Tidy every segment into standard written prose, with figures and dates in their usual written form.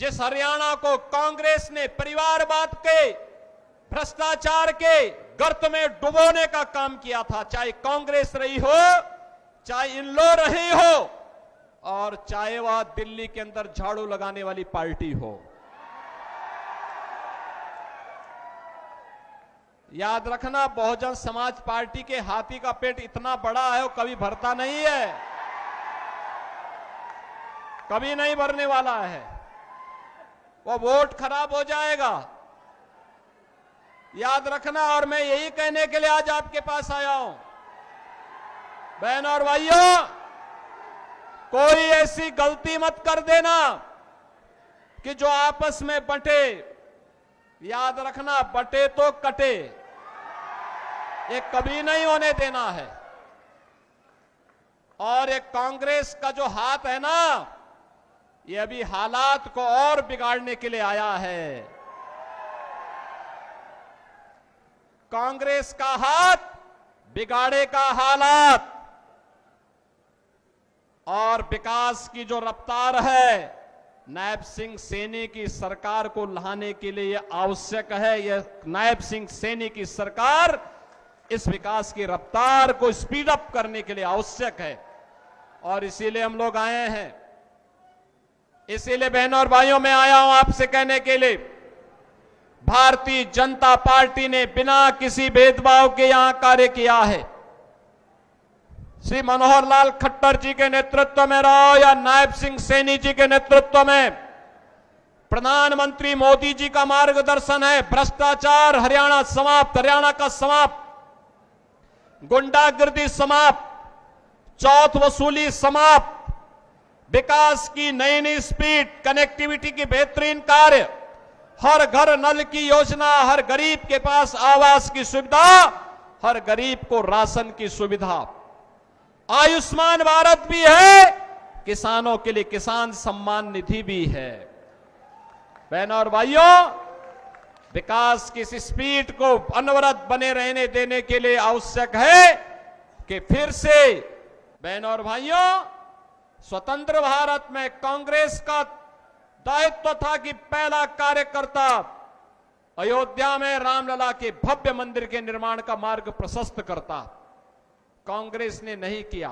जिस हरियाणा को कांग्रेस ने परिवारवाद के, भ्रष्टाचार के गर्त में डुबोने का काम किया था, चाहे कांग्रेस रही हो, चाहे इनलो रही हो, और चाहे वह दिल्ली के अंदर झाड़ू लगाने वाली पार्टी हो। याद रखना, बहुजन समाज पार्टी के हाथी का पेट इतना बड़ा है, वो कभी भरता नहीं है, कभी नहीं भरने वाला है। वो वोट खराब हो जाएगा, याद रखना। और मैं यही कहने के लिए आज आपके पास आया हूं, बहन और भाइयों, कोई ऐसी गलती मत कर देना कि जो आपस में बंटे। याद रखना, बंटे तो कटे, ये कभी नहीं होने देना है। और ये कांग्रेस का जो हाथ है ना, ये अभी हालात को और बिगाड़ने के लिए आया है। कांग्रेस का हाथ बिगाड़ेगा हालात, और विकास की जो रफ्तार है, नायब सिंह सैनी की सरकार को लाने के लिए आवश्यक है। यह नायब सिंह सैनी की सरकार इस विकास की रफ्तार को स्पीड अप करने के लिए आवश्यक है, और इसीलिए हम लोग आए हैं। इसीलिए बहनों और भाइयों, मैं आया हूं आपसे कहने के लिए, भारतीय जनता पार्टी ने बिना किसी भेदभाव के यहां कार्य किया है। श्री मनोहर लाल खट्टर जी के नेतृत्व में रहो या नायब सिंह सैनी जी के नेतृत्व में, प्रधानमंत्री मोदी जी का मार्गदर्शन है। भ्रष्टाचार हरियाणा समाप्त, हरियाणा का समाप्त, गुंडागर्दी समाप्त, चौथ वसूली समाप्त, विकास की नई नई स्पीड, कनेक्टिविटी की बेहतरीन कार्य, हर घर नल की योजना, हर गरीब के पास आवास की सुविधा, हर गरीब को राशन की सुविधा, आयुष्मान भारत भी है, किसानों के लिए किसान सम्मान निधि भी है। बहनों और भाइयों, विकास की इस स्पीड को अनवरत बने रहने देने के लिए आवश्यक है कि फिर से, बहनों और भाइयों, स्वतंत्र भारत में कांग्रेस का दायित्व था कि पहला कार्यकर्ता अयोध्या में रामलला के भव्य मंदिर के निर्माण का मार्ग प्रशस्त करता। कांग्रेस ने नहीं किया,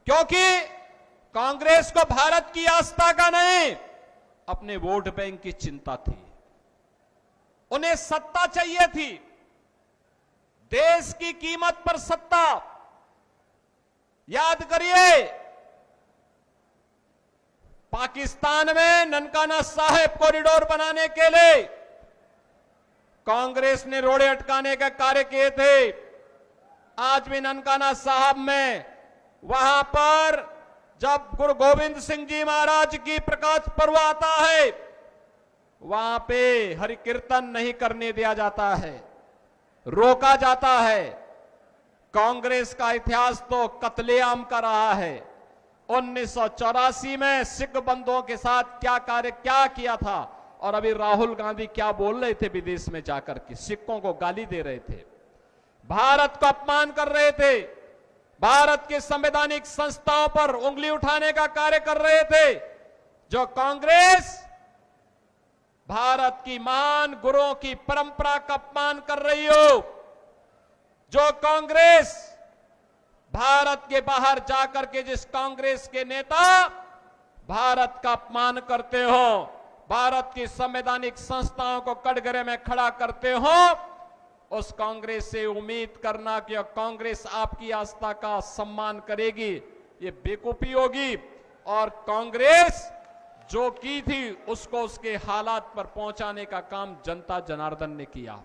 क्योंकि कांग्रेस को भारत की आस्था का नहीं, अपने वोट बैंक की चिंता थी। उन्हें सत्ता चाहिए थी, देश की कीमत पर सत्ता। याद करिए, पाकिस्तान में ननकाना साहिब कॉरिडोर बनाने के लिए कांग्रेस ने रोड़े अटकाने का कार्य किए थे। आज भी ननकाना साहब में, वहां पर जब गुरु गोविंद सिंह जी महाराज की प्रकाश पर्व आता है, वहां पे हरि कीर्तन नहीं करने दिया जाता है, रोका जाता है। कांग्रेस का इतिहास तो कत्लेआम का रहा है। 1984 में सिख बंधुओं के साथ क्या किया था, और अभी राहुल गांधी क्या बोल रहे थे विदेश में जाकर के, सिखों को गाली दे रहे थे, भारत का अपमान कर रहे थे, भारत के संवैधानिक संस्थाओं पर उंगली उठाने का कार्य कर रहे थे। जो कांग्रेस भारत की महान गुरुओं की परंपरा का अपमान कर रही हो, जो कांग्रेस भारत के बाहर जाकर के जिस कांग्रेस के नेता भारत का अपमान करते हो, भारत की संवैधानिक संस्थाओं को कटघरे में खड़ा करते हो, उस कांग्रेस से उम्मीद करना कि कांग्रेस आपकी आस्था का सम्मान करेगी, ये बेवकूफी होगी। और कांग्रेस जो की थी उसको उसके हालात पर पहुंचाने का काम जनता जनार्दन ने किया।